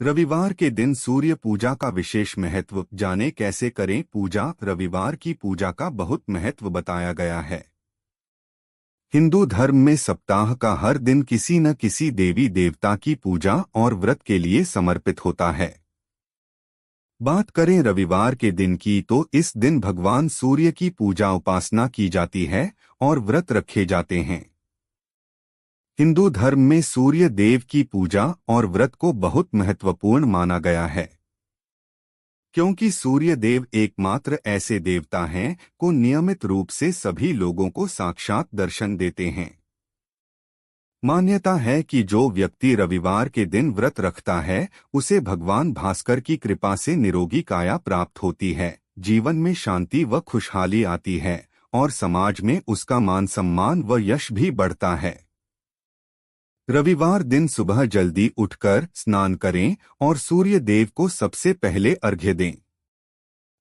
रविवार के दिन सूर्य पूजा का विशेष महत्व जाने कैसे करें पूजा। रविवार की पूजा का बहुत महत्व बताया गया है। हिंदू धर्म में सप्ताह का हर दिन किसी न किसी देवी देवता की पूजा और व्रत के लिए समर्पित होता है। बात करें रविवार के दिन की तो इस दिन भगवान सूर्य की पूजा उपासना की जाती है और व्रत रखे जाते हैं। हिंदू धर्म में सूर्य देव की पूजा और व्रत को बहुत महत्वपूर्ण माना गया है, क्योंकि सूर्य देव एकमात्र ऐसे देवता हैं को नियमित रूप से सभी लोगों को साक्षात दर्शन देते हैं। मान्यता है कि जो व्यक्ति रविवार के दिन व्रत रखता है उसे भगवान भास्कर की कृपा से निरोगी काया प्राप्त होती है, जीवन में शांति व खुशहाली आती है और समाज में उसका मान सम्मान व यश भी बढ़ता है। रविवार दिन सुबह जल्दी उठकर स्नान करें और सूर्य देव को सबसे पहले अर्घ्य दें।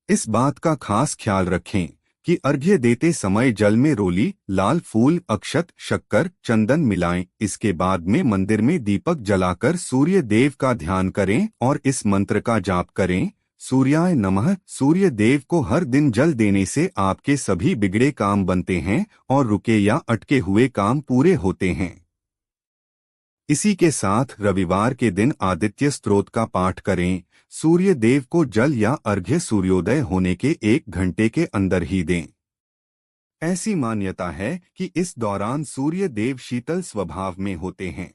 इस बात का खास ख्याल रखें कि अर्घ्य देते समय जल में रोली, लाल फूल, अक्षत, शक्कर, चंदन मिलाएं। इसके बाद में मंदिर में दीपक जलाकर सूर्य देव का ध्यान करें और इस मंत्र का जाप करें, सूर्याय नमः। सूर्य देव को हर दिन जल देने से आपके सभी बिगड़े काम बनते हैं और रुके या अटके हुए काम पूरे होते हैं। इसी के साथ रविवार के दिन आदित्य स्तोत्र का पाठ करें। सूर्य देव को जल या अर्घ्य सूर्योदय होने के 1 घंटे के अंदर ही दें। ऐसी मान्यता है कि इस दौरान सूर्य देव शीतल स्वभाव में होते हैं,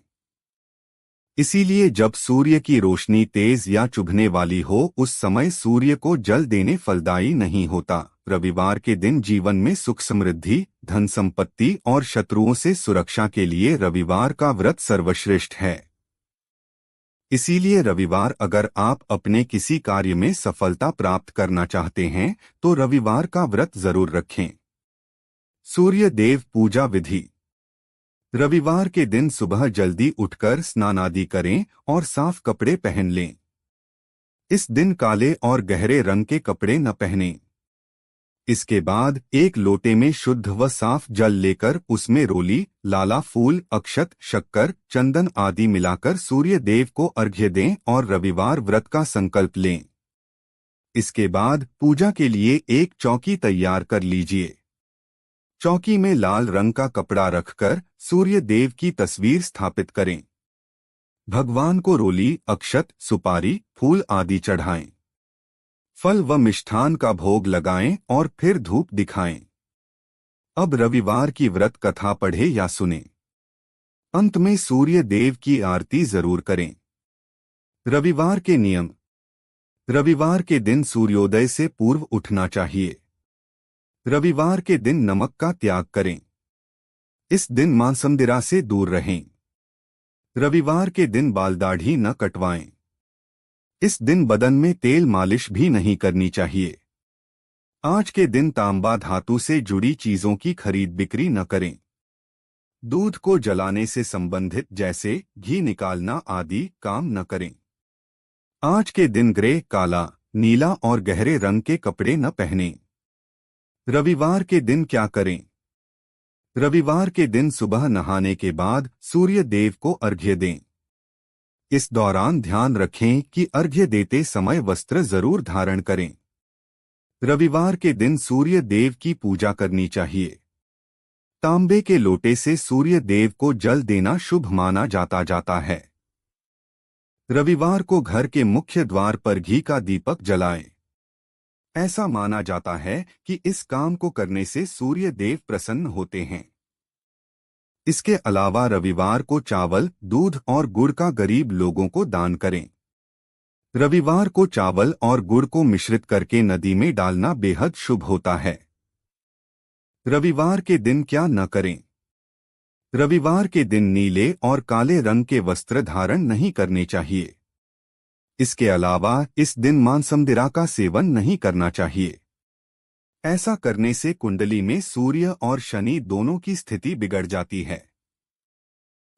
इसीलिए जब सूर्य की रोशनी तेज या चुभने वाली हो उस समय सूर्य को जल देने फलदायी नहीं होता। रविवार के दिन जीवन में सुख समृद्धि, धन संपत्ति और शत्रुओं से सुरक्षा के लिए रविवार का व्रत सर्वश्रेष्ठ है। इसीलिए रविवार अगर आप अपने किसी कार्य में सफलता प्राप्त करना चाहते हैं तो रविवार का व्रत जरूर रखें। सूर्य देव पूजा विधि। रविवार के दिन सुबह जल्दी उठकर स्नान आदि करें और साफ कपड़े पहन लें। इस दिन काले और गहरे रंग के कपड़े न पहनें। इसके बाद एक लोटे में शुद्ध व साफ जल लेकर उसमें रोली, लाला फूल, अक्षत, शक्कर, चंदन आदि मिलाकर सूर्य देव को अर्घ्य दें और रविवार व्रत का संकल्प लें। इसके बाद पूजा के लिए एक चौकी तैयार कर लीजिए। चौकी में लाल रंग का कपड़ा रखकर सूर्य देव की तस्वीर स्थापित करें। भगवान को रोली, अक्षत, सुपारी, फूल आदि चढ़ाएं। फल व मिष्ठान का भोग लगाएं और फिर धूप दिखाएं। अब रविवार की व्रत कथा पढ़े या सुने। अंत में सूर्य देव की आरती जरूर करें। रविवार के नियम। रविवार के दिन सूर्योदय से पूर्व उठना चाहिए। रविवार के दिन नमक का त्याग करें। इस दिन मांसमदिरा से दूर रहें। रविवार के दिन बाल दाढ़ी न कटवाएं। इस दिन बदन में तेल मालिश भी नहीं करनी चाहिए। आज के दिन तांबा धातु से जुड़ी चीजों की खरीद बिक्री न करें। दूध को जलाने से संबंधित जैसे घी निकालना आदि काम न करें। आज के दिन ग्रे, काला, नीला और गहरे रंग के कपड़े न पहनें। रविवार के दिन क्या करें? रविवार के दिन सुबह नहाने के बाद सूर्य देव को अर्घ्य दें। इस दौरान ध्यान रखें कि अर्घ्य देते समय वस्त्र जरूर धारण करें। रविवार के दिन सूर्य देव की पूजा करनी चाहिए। तांबे के लोटे से सूर्य देव को जल देना शुभ माना जाता है। रविवार को घर के मुख्य द्वार पर घी का दीपक जलाएं। ऐसा माना जाता है कि इस काम को करने से सूर्य देव प्रसन्न होते हैं। इसके अलावा रविवार को चावल, दूध और गुड़ का गरीब लोगों को दान करें। रविवार को चावल और गुड़ को मिश्रित करके नदी में डालना बेहद शुभ होता है। रविवार के दिन क्या न करें? रविवार के दिन नीले और काले रंग के वस्त्र धारण नहीं करने चाहिए। इसके अलावा इस दिन मांसमदिरा का सेवन नहीं करना चाहिए। ऐसा करने से कुंडली में सूर्य और शनि दोनों की स्थिति बिगड़ जाती है।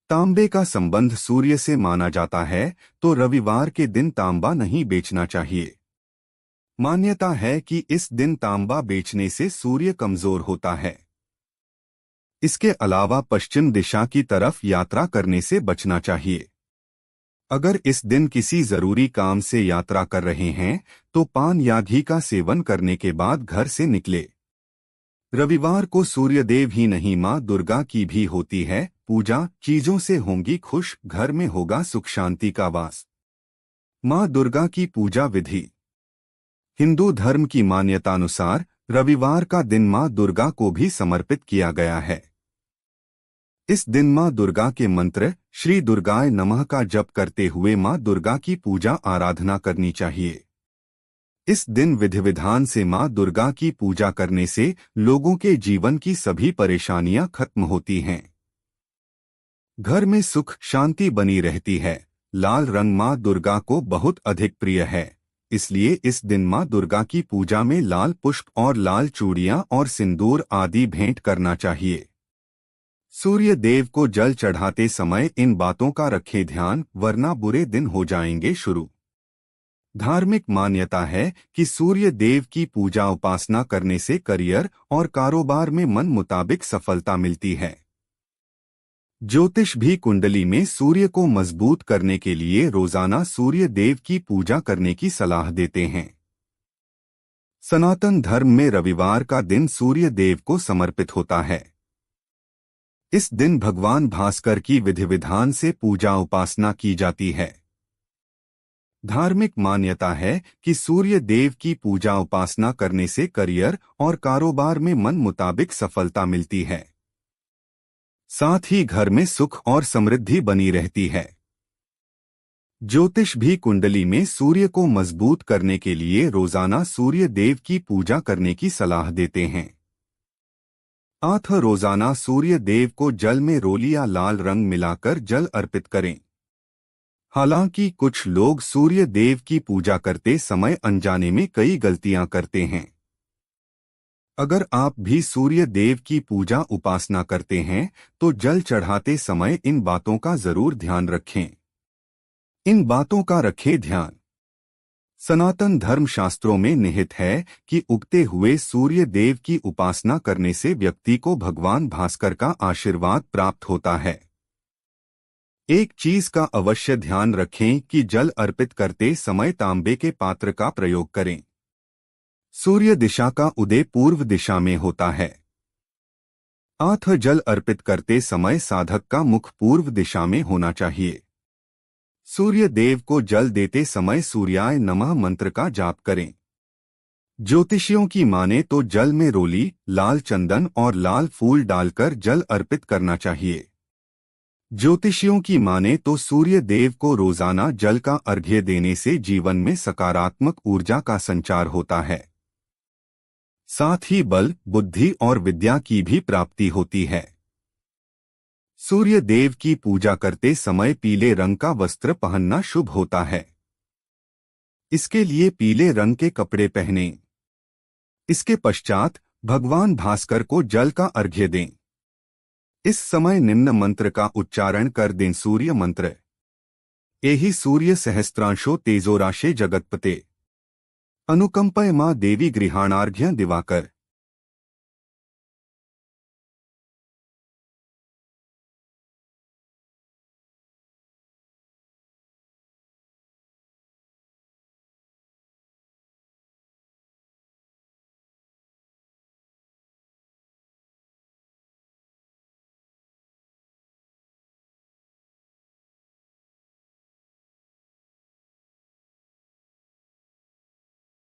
तांबे का संबंध सूर्य से माना जाता है तो रविवार के दिन तांबा नहीं बेचना चाहिए। मान्यता है कि इस दिन तांबा बेचने से सूर्य कमजोर होता है। इसके अलावा पश्चिम दिशा की तरफ यात्रा करने से बचना चाहिए। अगर इस दिन किसी जरूरी काम से यात्रा कर रहे हैं तो पान या घी का सेवन करने के बाद घर से निकले। रविवार को सूर्यदेव ही नहीं मां दुर्गा की भी होती है पूजा, चीजों से होंगी खुश, घर में होगा सुख शांति का वास। मां दुर्गा की पूजा विधि। हिंदू धर्म की मान्यतानुसार रविवार का दिन मां दुर्गा को भी समर्पित किया गया है। इस दिन मां दुर्गा के मंत्र श्री दुर्गाय नमः का जप करते हुए मां दुर्गा की पूजा आराधना करनी चाहिए। इस दिन विधि विधान से मां दुर्गा की पूजा करने से लोगों के जीवन की सभी परेशानियां खत्म होती हैं। घर में सुख शांति बनी रहती है। लाल रंग मां दुर्गा को बहुत अधिक प्रिय है, इसलिए इस दिन मां दुर्गा की पूजा में लाल पुष्प और लाल चूड़ियां और सिंदूर आदि भेंट करना चाहिए। सूर्य देव को जल चढ़ाते समय इन बातों का रखें ध्यान, वरना बुरे दिन हो जाएंगे शुरू। धार्मिक मान्यता है कि सूर्य देव की पूजा उपासना करने से करियर और कारोबार में मन मुताबिक सफलता मिलती है। ज्योतिष भी कुंडली में सूर्य को मजबूत करने के लिए रोजाना सूर्य देव की पूजा करने की सलाह देते हैं। सनातन धर्म में रविवार का दिन सूर्य देव को समर्पित होता है। इस दिन भगवान भास्कर की विधि विधान से पूजा उपासना की जाती है। धार्मिक मान्यता है कि सूर्य देव की पूजा उपासना करने से करियर और कारोबार में मन मुताबिक सफलता मिलती है। साथ ही घर में सुख और समृद्धि बनी रहती है। ज्योतिष भी कुंडली में सूर्य को मजबूत करने के लिए रोजाना सूर्य देव की पूजा करने की सलाह देते हैं। रोजाना सूर्य देव को जल में रोली या लाल रंग मिलाकर जल अर्पित करें। हालांकि कुछ लोग सूर्य देव की पूजा करते समय अनजाने में कई गलतियां करते हैं। अगर आप भी सूर्य देव की पूजा उपासना करते हैं तो जल चढ़ाते समय इन बातों का जरूर ध्यान रखें। इन बातों का रखें ध्यान। सनातन धर्म शास्त्रों में निहित है कि उगते हुए सूर्य देव की उपासना करने से व्यक्ति को भगवान भास्कर का आशीर्वाद प्राप्त होता है। एक चीज का अवश्य ध्यान रखें कि जल अर्पित करते समय तांबे के पात्र का प्रयोग करें। सूर्य दिशा का उदय पूर्व दिशा में होता है। जल अर्पित करते समय साधक का मुख पूर्व दिशा में होना चाहिए। सूर्य देव को जल देते समय सूर्याय नमः मंत्र का जाप करें। ज्योतिषियों की माने तो जल में रोली, लाल चंदन और लाल फूल डालकर जल अर्पित करना चाहिए। ज्योतिषियों की माने तो सूर्य देव को रोजाना जल का अर्घ्य देने से जीवन में सकारात्मक ऊर्जा का संचार होता है। साथ ही बल, बुद्धि और विद्या की भी प्राप्ति होती है। सूर्य देव की पूजा करते समय पीले रंग का वस्त्र पहनना शुभ होता है। इसके लिए पीले रंग के कपड़े पहनें। इसके पश्चात भगवान भास्कर को जल का अर्घ्य दें। इस समय निम्न मंत्र का उच्चारण कर दें। सूर्य मंत्र। एहि सूर्य सहस्त्रांशो तेजोराशे जगतपते अनुकंपय मां देवी गृहाणार्घ्य दिवाकर।